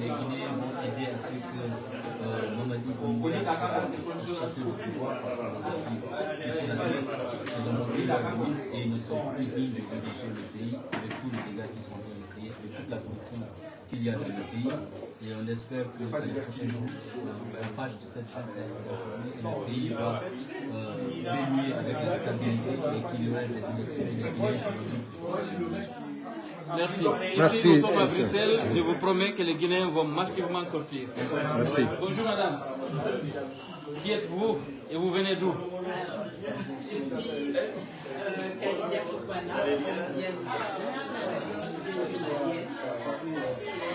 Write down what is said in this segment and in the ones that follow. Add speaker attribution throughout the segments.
Speaker 1: les Guinéens vont aider à ce que Mamadi Bongo chasser le pouvoir parce qu'ils ont montré la limite et ils ne sont plus dignes de diriger le pays avec tous les dégâts qui sont dans le pays, avec toute la corruption qu'il y a dans le pays. Et on espère que dans les prochains jours, la page de cette chaîne va se transformer et le pays va évoluer avec la stabilité et qu'il y aura des élections et des Guinéens.
Speaker 2: Merci.
Speaker 3: Merci.
Speaker 2: Ici, nous sommes à Bruxelles. Je vous promets que les Guinéens vont massivement sortir.
Speaker 3: Merci.
Speaker 2: Bonjour madame. Qui êtes-vous et vous venez d'où?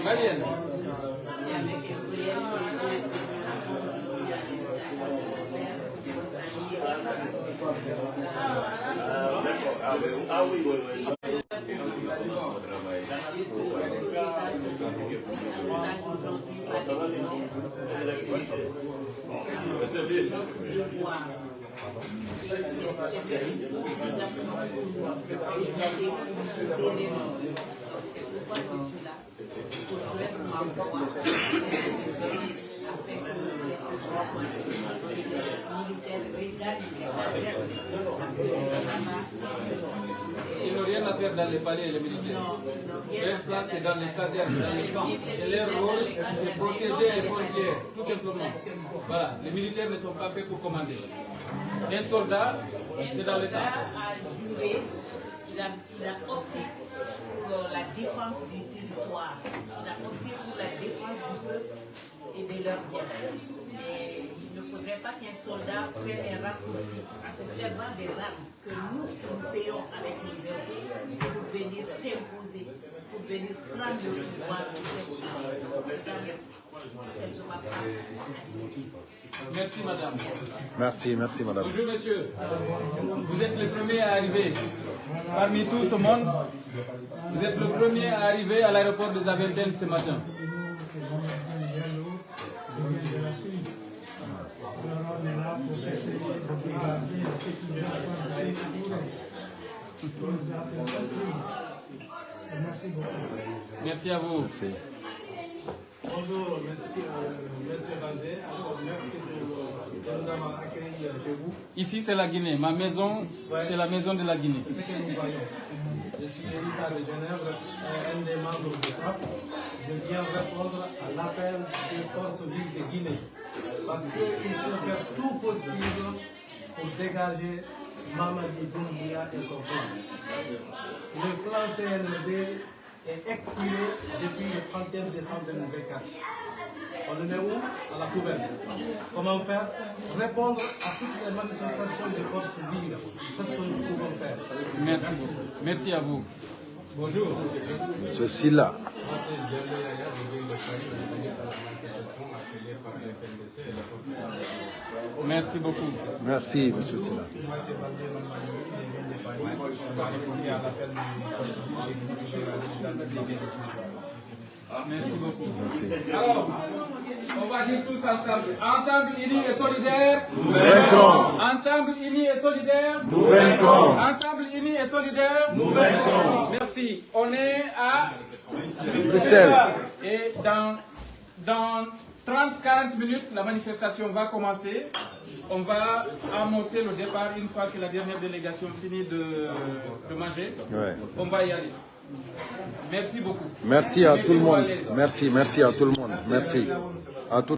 Speaker 2: Malienne.
Speaker 4: Ah oui, oui, oui.
Speaker 2: Ils n'ont rien à faire dans les palais et les militaires. Leur place c'est dans les casernes, dans les camps. Et leur rôle, c'est protéger les frontières, tout simplement. Voilà, les militaires ne sont pas faits pour commander. Un soldat, c'est dans le camp.
Speaker 5: Il a opté pour la défense du territoire, il a opté pour la défense du peuple et de leur bien. Et il ne faudrait pas qu'un soldat prenne un raccourci en se servant des armes que nous payons avec nos impôts pour venir s'imposer, pour venir prendre le pouvoir de cette
Speaker 2: Merci madame.
Speaker 3: Merci, merci madame.
Speaker 2: Bonjour monsieur. Vous êtes le premier à arriver. Parmi tout ce monde, vous êtes le premier à arriver à l'aéroport de Zaventem ce matin. Merci à vous.
Speaker 3: Merci.
Speaker 6: Bonjour, monsieur Valdé. Merci de nous avoir accueillis chez vous.
Speaker 2: Ici, c'est la Guinée. Ma maison, c'est la maison de la Guinée.
Speaker 6: Je suis Elissa de Genève, un des membres du FRAP. Je viens répondre à l'appel des forces vives de Guinée. Parce qu'il faut faire tout possible pour dégager Mamadi Doumbouya et son plan. Le plan CNRD est expiré depuis le 31 décembre 2024. On en est où? À la poubelle. Comment faire? Répondre à toutes les manifestations des forces vives. C'est ce que nous pouvons faire.
Speaker 2: Merci beaucoup. Merci à vous. Bonjour.
Speaker 3: Monsieur Silla.
Speaker 2: Merci beaucoup.
Speaker 3: Merci, monsieur Silla.
Speaker 2: Merci beaucoup.
Speaker 3: Merci.
Speaker 2: Alors, on va dire tous ensemble. Ensemble, unis et solidaires.
Speaker 3: Nous vaincrons.
Speaker 2: Ensemble, unis et solidaires.
Speaker 3: Nous vaincrons.
Speaker 2: Ensemble, unis et solidaires.
Speaker 3: Nous vaincrons.
Speaker 2: Merci. On est à
Speaker 3: Bruxelles.
Speaker 2: Et dans 30-40 minutes, la manifestation va commencer. On va amorcer le départ une fois que la dernière délégation finit de manger.
Speaker 3: Ouais.
Speaker 2: On va y aller. Merci beaucoup.
Speaker 3: Merci à tout le monde. Merci à tout le monde. Merci à tout